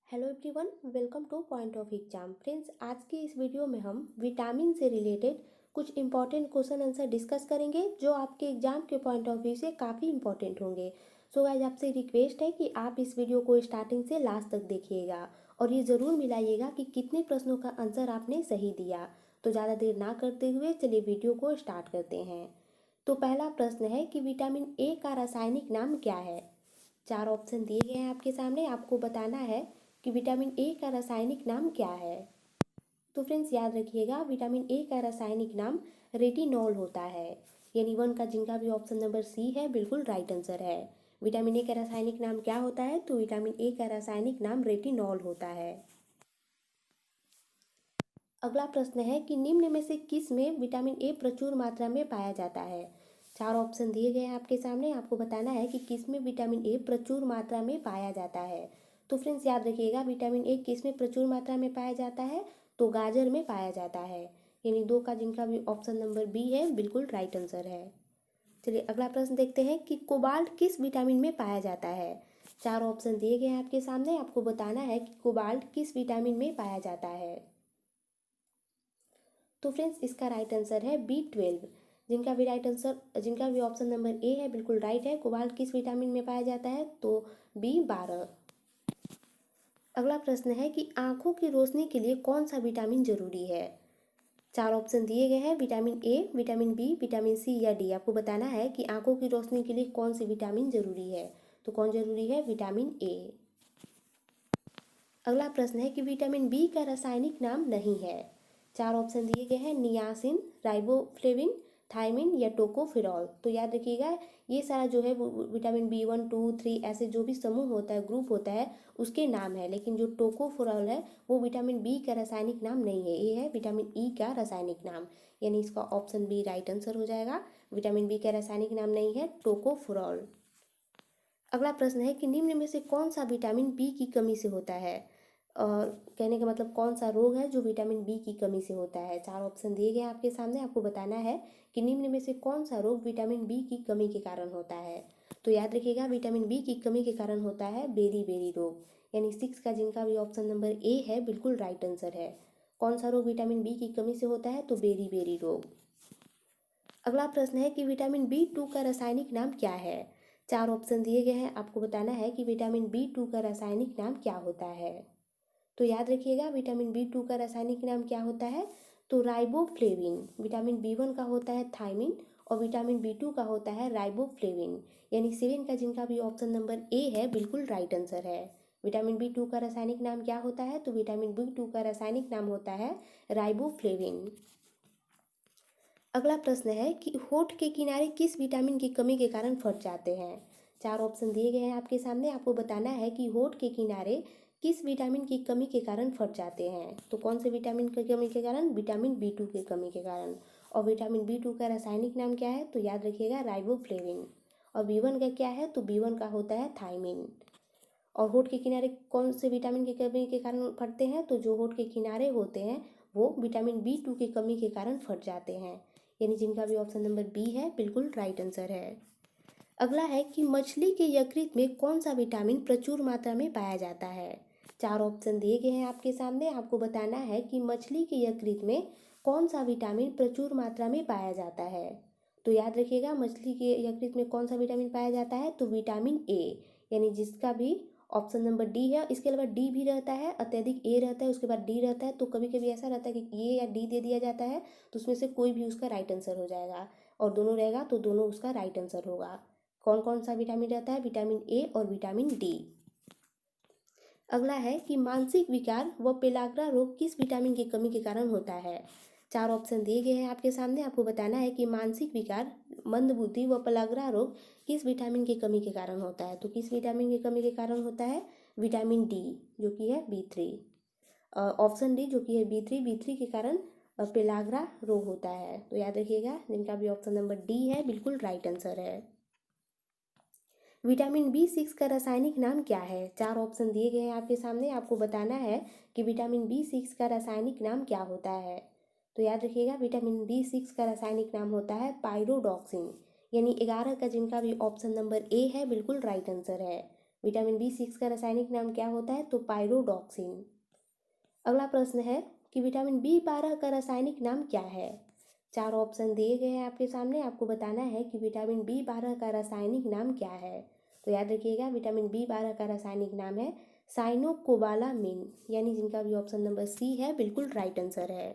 Hello everyone, welcome two point of exam. Friends, आज की इस वीडियो में हम विटामिन से रिलेटेड कुछ इंपॉर्टेंट क्वेश्चन आंसर डिस्कस करेंगे जो आपके एग्जाम के पॉइंट ऑफ व्यू से काफ़ी इंपॉर्टेंट होंगे। सो गाइस, आपसे रिक्वेस्ट है कि आप इस वीडियो को स्टार्टिंग से लास्ट तक देखिएगा और ये ज़रूर मिलाइएगा कि कितने प्रश्नों का आंसर आपने सही दिया। तो ज़्यादा देर ना करते हुए चलिए वीडियो को स्टार्ट करते हैं। तो पहला प्रश्न है कि विटामिन ए का रासायनिक नाम क्या है। चार ऑप्शन दिए गए हैं आपके सामने, आपको बताना है कि विटामिन ए का रासायनिक नाम क्या है। तो फ्रेंड्स, याद रखिएगा, विटामिन ए का रासायनिक नाम रेटिनॉल होता है। यानी वन का जिनका भी ऑप्शन नंबर सी है बिल्कुल राइट आंसर है। विटामिन ए का रासायनिक नाम क्या होता है? तो विटामिन ए का रासायनिक नाम रेटिनॉल होता है। अगला प्रश्न है कि निम्न में से किस में विटामिन ए प्रचुर मात्रा में पाया जाता है। चार ऑप्शन दिए गए हैं आपके सामने, आपको बताना है कि किस में विटामिन ए प्रचुर मात्रा में पाया जाता है। तो फ्रेंड्स, याद रखिएगा, विटामिन ए किस में प्रचुर मात्रा में पाया जाता है? तो गाजर में पाया जाता है। यानी दो का जिनका भी ऑप्शन नंबर बी है बिल्कुल राइट आंसर है। चलिए अगला प्रश्न देखते हैं कि कोबाल्ट किस विटामिन में पाया जाता है। चार ऑप्शन दिए गए हैं आपके सामने, आपको बताना है कि कोबाल्ट किस विटामिन में पाया जाता है। तो फ्रेंड्स, इसका राइट आंसर है B12। जिनका भी ऑप्शन नंबर ए है बिल्कुल राइट है। कोबाल्ट किस विटामिन में पाया जाता है? तो B12। अगला प्रश्न है कि आंखों की रोशनी के लिए कौन सा विटामिन जरूरी है। चार ऑप्शन दिए गए हैं, vitamin A, vitamin B, vitamin C या डी। आपको बताना है कि आंखों की रोशनी के लिए कौन सी विटामिन जरूरी है। तो कौन जरूरी है? Vitamin A. अगला प्रश्न है कि विटामिन बी का रासायनिक नाम नहीं है। चार ऑप्शन दिए गए हैं, नियासिन, राइबोफ्लेविन, थायमिन या टोकोफेरॉल। तो याद रखिएगा, ये सारा जो है वो विटामिन B1, 2, 3 ऐसे जो भी समूह होता है, ग्रुप होता है, उसके नाम है। लेकिन जो टोकोफेरॉल है वो विटामिन बी का रासायनिक नाम नहीं है, ये है विटामिन ई का रासायनिक नाम। यानी इसका ऑप्शन बी राइट आंसर हो जाएगा। विटामिन बी का रासायनिक नाम नहीं है टोकोफेरॉल। अगला प्रश्न है कि निम्न में से कौन सा विटामिन बी की कमी से होता है। और कहने का मतलब कौन सा रोग है जो विटामिन बी की कमी से होता है। चार ऑप्शन दिए गए हैं आपके सामने, आपको बताना है कि निम्न में से कौन सा रोग विटामिन बी की कमी के कारण होता है। तो याद रखिएगा, विटामिन बी की कमी के कारण होता है बेरी बेरी रोग। यानी सिक्स का जिनका भी ऑप्शन नंबर ए है बिल्कुल राइट आंसर है। कौन सा रोग विटामिन बी की कमी से होता है? तो बेरी बेरी रोग। अगला प्रश्न है कि विटामिन B2 का रासायनिक नाम क्या है। चार ऑप्शन दिए गए हैं, आपको बताना है कि विटामिन B2 का रासायनिक नाम क्या होता है। तो याद रखिएगा, विटामिन B2 का रासायनिक नाम क्या होता है? तो राइबोफ्लेविन। विटामिन B1 का होता है थायमिन और विटामिन B2 का होता है राइबोफ्लेविन। यानी सेवन का जिनका भी ऑप्शन नंबर ए है बिल्कुल राइट आंसर है। विटामिन B2 का रासायनिक नाम क्या होता है? तो विटामिन B2 का रासायनिक नाम होता है राइबोफ्लेविन। अगला प्रश्न है कि होठ के किनारे किस विटामिन की कमी के कारण फट जाते हैं। चार ऑप्शन दिए गए हैं आपके सामने, आपको बताना है कि होठ के किनारे किस विटामिन की कमी के कारण फट जाते हैं। तो कौन से विटामिन की कमी के कारण? विटामिन B2 की कमी के कारण। और विटामिन B2 का रासायनिक नाम क्या है? तो याद रखिएगा, राइबोफ्लेविन। और B1 का क्या है? तो B1 का होता है थायमिन। और होठ के किनारे कौन से विटामिन की कमी के कारण फटते हैं? तो जो होठ के किनारे होते हैं वो विटामिन B2 की कमी के कारण फट जाते हैं। यानी जिनका भी ऑप्शन नंबर बी है बिल्कुल राइट आंसर है। अगला है कि मछली के यकृत में कौन सा विटामिन प्रचुर मात्रा में पाया जाता है। चार ऑप्शन दिए गए हैं आपके सामने, आपको बताना है कि मछली के यकृत में कौन सा विटामिन प्रचुर मात्रा में पाया जाता है। तो याद रखिएगा, मछली के यकृत में कौन सा विटामिन पाया जाता है? तो विटामिन ए। यानी जिसका भी ऑप्शन नंबर डी है, इसके अलावा डी भी रहता है, अत्यधिक ए रहता है, उसके बाद डी रहता है। तो कभी कभी ऐसा रहता है कि ए या डी दे दिया जाता है, तो उसमें से कोई भी उसका राइट आंसर हो जाएगा। और दोनों रहेगा तो दोनों उसका राइट आंसर होगा। कौन कौन सा विटामिन रहता है? विटामिन ए और विटामिन डी। अगला है कि मानसिक विकार व पेलाग्रा रोग किस विटामिन की कमी के कारण होता है। चार ऑप्शन दिए गए हैं आपके सामने, आपको बताना है कि मानसिक विकार, मंदबुद्धि व पेलाग्रा रोग किस विटामिन की कमी के कारण होता है। तो किस विटामिन की कमी के कारण होता है? विटामिन डी, जो कि है B3। ऑप्शन डी जो कि है B3 के कारण पेलाग्रा रोग होता है। तो याद रखिएगा, जिनका भी ऑप्शन नंबर डी है बिल्कुल राइट आंसर है। विटामिन B6 का रासायनिक नाम क्या है। चार ऑप्शन दिए गए हैं आपके सामने, आपको बताना है कि विटामिन B6 का रासायनिक नाम क्या होता है। तो याद रखिएगा, विटामिन B6 का रासायनिक नाम होता है पायरोडॉक्सिन। यानी 11 का जिनका भी ऑप्शन नंबर ए है बिल्कुल राइट आंसर है। विटामिन B6 का रासायनिक नाम क्या होता है? तो पायरोडॉक्सिन। अगला प्रश्न है कि विटामिन B12 का रासायनिक नाम क्या है? 4 ऑप्शन दिए गए हैं आपके सामने, आपको बताना है कि विटामिन B12 का रासायनिक नाम क्या है। तो याद रखिएगा, विटामिन B12 का रासायनिक नाम है साइनोकोबालामिन, यानी जिनका भी ऑप्शन नंबर सी है बिल्कुल राइट आंसर है।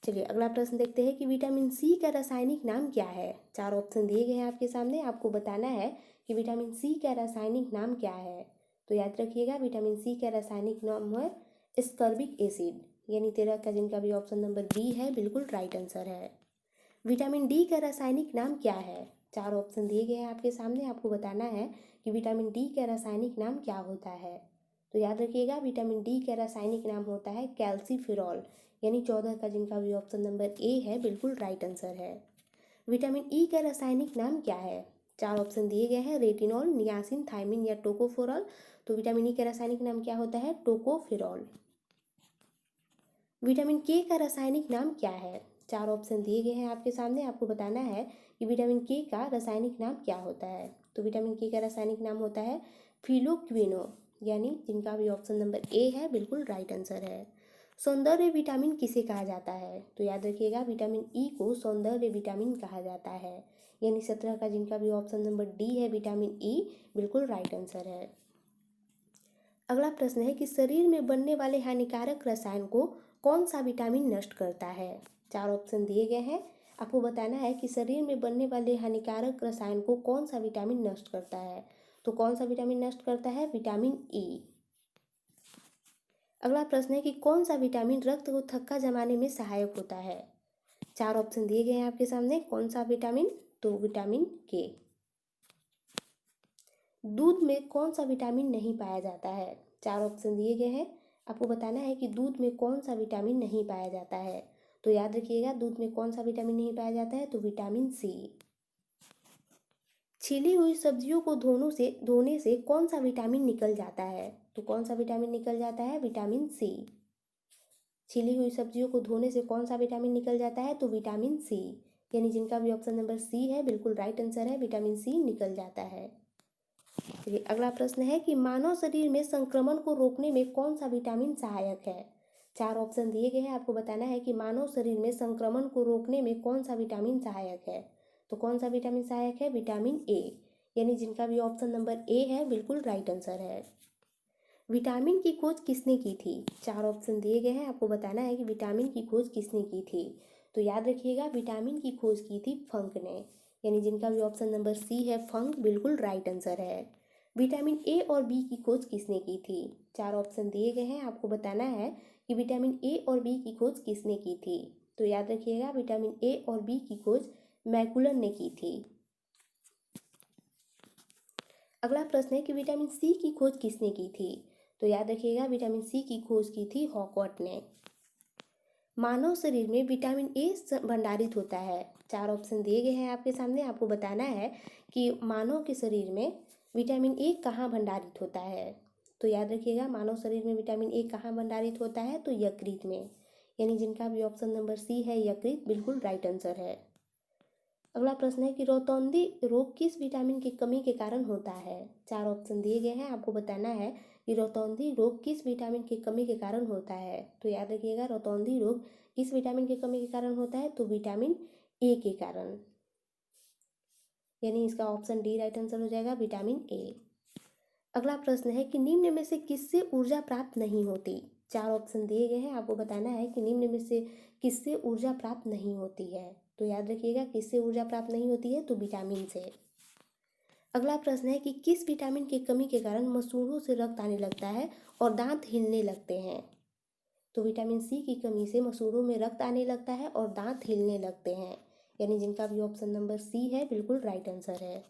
चलिए अगला प्रश्न देखते हैं कि विटामिन सी का रासायनिक नाम क्या है। 4 ऑप्शन दिए गए हैं आपके सामने, आपको बताना है कि विटामिन सी का रासायनिक नाम क्या है। तो याद रखिएगा, विटामिन सी का रासायनिक नाम है स्कर्बिक एसिड, यानी 13 का जिनका भी ऑप्शन नंबर बी है बिल्कुल राइट आंसर है। विटामिन डी का रासायनिक नाम क्या है? 4 ऑप्शन दिए गए हैं आपके सामने, आपको बताना है कि विटामिन डी का रासायनिक नाम क्या होता है। तो याद रखिएगा, विटामिन डी का रासायनिक नाम होता है कैल्सीफेरॉल, यानी 14 का जिनका भी ऑप्शन नंबर ए है बिल्कुल राइट आंसर है। विटामिन ई का रासायनिक नाम क्या है? 4 ऑप्शन दिए गए हैं, रेटिनॉल, नियासिन, थायमिन या टोकोफेरॉल। तो विटामिन ई का रासायनिक नाम क्या होता है? टोकोफेरॉल। विटामिन के का रासायनिक नाम क्या है? 4 ऑप्शन दिए गए हैं आपके सामने, आपको बताना है कि विटामिन के का रासायनिक नाम क्या होता है। तो विटामिन के का रासायनिक नाम होता है फिलोक्विनो, यानी जिनका भी ऑप्शन नंबर ए है बिल्कुल राइट आंसर है। सौंदर्य विटामिन किसे कहा जाता है? तो याद रखिएगा, विटामिन ई को सौंदर्य विटामिन कहा जाता है, यानी 17 का जिनका भी ऑप्शन नंबर डी है विटामिन ई बिल्कुल राइट आंसर है। अगला प्रश्न है कि शरीर में बनने वाले हानिकारक रसायन को कौन सा विटामिन नष्ट करता है? 4 ऑप्शन दिए गए हैं, आपको बताना है कि शरीर में बनने वाले हानिकारक रसायन को कौन सा विटामिन नष्ट करता है। तो कौन सा विटामिन नष्ट करता है? Vitamin E. अगला प्रश्न है कि कौन सा विटामिन रक्त को थक्का जमाने में सहायक होता है? 4 ऑप्शन दिए गए हैं आपके सामने, कौन सा विटामिन? तो विटामिन के। दूध में कौन सा विटामिन नहीं पाया जाता है? 4 ऑप्शन दिए गए हैं, आपको बताना है कि दूध में कौन सा विटामिन नहीं पाया जाता है। तो याद रखिएगा, दूध में कौन सा विटामिन नहीं पाया जाता है? तो विटामिन सी। छिली हुई सब्जियों को धोने से कौन सा विटामिन निकल जाता है? तो कौन सा विटामिन निकल जाता है? Vitamin C. छिली हुई सब्जियों को धोने से कौन सा विटामिन निकल जाता है? तो विटामिन सी, यानी जिनका भी ऑप्शन नंबर सी है बिल्कुल राइट आंसर है, विटामिन सी निकल जाता है। चलिए अगला प्रश्न है कि मानव शरीर में संक्रमण को रोकने में कौन सा विटामिन सहायक है? 4 ऑप्शन दिए गए हैं, आपको बताना है कि मानव शरीर में संक्रमण को रोकने में कौन सा विटामिन सहायक है। तो कौन सा विटामिन सहायक है? विटामिन ए, यानी जिनका भी ऑप्शन नंबर ए है बिल्कुल राइट आंसर है। विटामिन की खोज किसने की थी? 4 ऑप्शन दिए गए हैं, आपको बताना है कि विटामिन की खोज किसने की थी। तो याद रखिएगा, विटामिन की खोज की थी फंक ने, यानी जिनका भी ऑप्शन नंबर सी है फंक बिल्कुल राइट आंसर है। विटामिन ए और बी की खोज किसने की थी? 4 ऑप्शन दिए गए हैं, आपको बताना है कि विटामिन ए और बी की खोज किसने की थी। तो याद रखिएगा, विटामिन ए और बी की खोज मैकुलर ने की थी। अगला प्रश्न है कि विटामिन सी की खोज किसने की थी? तो याद रखिएगा, विटामिन सी की खोज की थी हॉकवर्ट ने। मानव शरीर में विटामिन ए भंडारित होता है। 4 ऑप्शन दिए गए हैं आपके सामने, आपको बताना है कि मानव के शरीर में विटामिन ए कहाँ भंडारित होता है। तो याद रखिएगा, मानव शरीर में विटामिन ए कहाँ भंडारित होता है? तो यकृत में, यानी जिनका भी ऑप्शन नंबर सी है यकृत बिल्कुल राइट आंसर है। अगला प्रश्न है कि रौतौंधी रोग किस विटामिन की कमी के कारण होता है? 4 ऑप्शन दिए गए हैं, आपको बताना है कि रौतौंधी रोग किस विटामिन की कमी के कारण होता है। तो याद रखिएगा, रौतौंधी रोग किस विटामिन की कमी के कारण होता है? तो विटामिन ए के कारण, यानी इसका ऑप्शन डी राइट आंसर हो जाएगा, विटामिन ए। अगला प्रश्न है कि निम्न में से किससे ऊर्जा प्राप्त नहीं होती? 4 ऑप्शन दिए गए हैं, आपको बताना है कि निम्न में से किससे ऊर्जा प्राप्त नहीं होती है। तो याद रखिएगा, किससे ऊर्जा प्राप्त नहीं होती है? तो विटामिन से। अगला प्रश्न है कि किस विटामिन की कमी के कारण मसूड़ों से रक्त आने लगता है और दांत हिलने लगते हैं? तो विटामिन सी की कमी से मसूड़ों में रक्त आने लगता है और दांत हिलने लगते हैं, यानी जिनका भी ऑप्शन नंबर सी है बिल्कुल राइट आंसर है।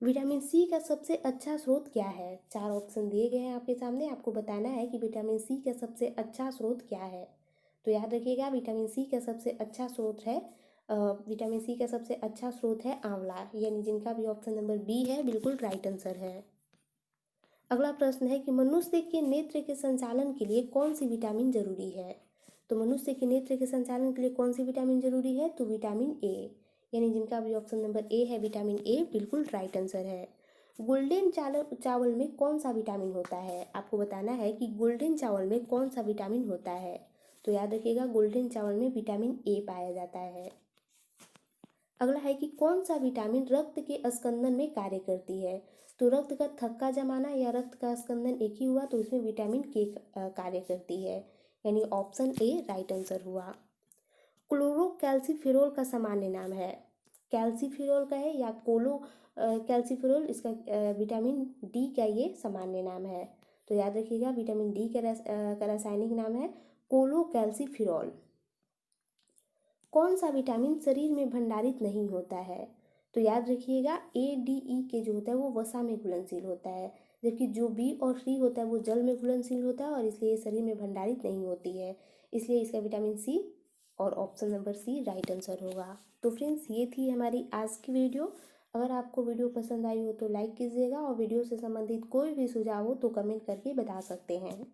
विटामिन सी का सबसे अच्छा स्रोत क्या है? 4 ऑप्शन दिए गए हैं आपके सामने, आपको बताना है कि विटामिन सी का सबसे अच्छा स्रोत क्या है। तो याद रखिएगा, विटामिन सी का सबसे अच्छा स्रोत है विटामिन सी का सबसे अच्छा स्रोत है आंवला, यानी जिनका भी ऑप्शन नंबर बी है बिल्कुल राइट आंसर है। अगला प्रश्न है कि मनुष्य के नेत्र के संचालन के लिए कौन सी विटामिन जरूरी है? तो मनुष्य के नेत्र के संचालन के लिए कौन सी विटामिन जरूरी है? तो विटामिन ए, यानी जिनका भी ऑप्शन नंबर ए है विटामिन ए बिल्कुल राइट आंसर है। गोल्डन चावल में कौन सा विटामिन होता है? आपको बताना है कि गोल्डन चावल में कौन सा विटामिन होता है। तो याद रखिएगा गोल्डन चावल में विटामिन ए पाया जाता है। अगला है कि कौन सा विटामिन रक्त के स्कंदन में कार्य करती है? तो रक्त का थक्का जमाना या रक्त का स्कंदन एक ही हुआ, तो इसमें विटामिन के कार्य करती है, यानी ऑप्शन ए राइट आंसर हुआ। क्लोरोकैल्सिफेरॉल का सामान्य नाम है, कैल्सिफेरॉल का है या कैल्सिफेरॉल, इसका विटामिन डी का ये सामान्य नाम है। तो याद रखिएगा विटामिन डी का रासायनिक नाम है कोलोकैल्सिफेरॉल। कौन सा विटामिन शरीर में भंडारित नहीं होता है? तो याद रखिएगा ए डी ई के जो होता है वो वसा में घुलनशील होता है, जबकि जो बी और सी होता है वो जल में घुलनशील होता है और इसलिए ये शरीर में भंडारित नहीं होती है, इसलिए इसका विटामिन सी और option number C right answer होगा। तो फ्रेंड्स ये थी हमारी आज की वीडियो। अगर आपको वीडियो पसंद आई हो तो लाइक कीजिएगा और वीडियो से संबंधित कोई भी सुझाव हो तो कमेंट करके बता सकते हैं।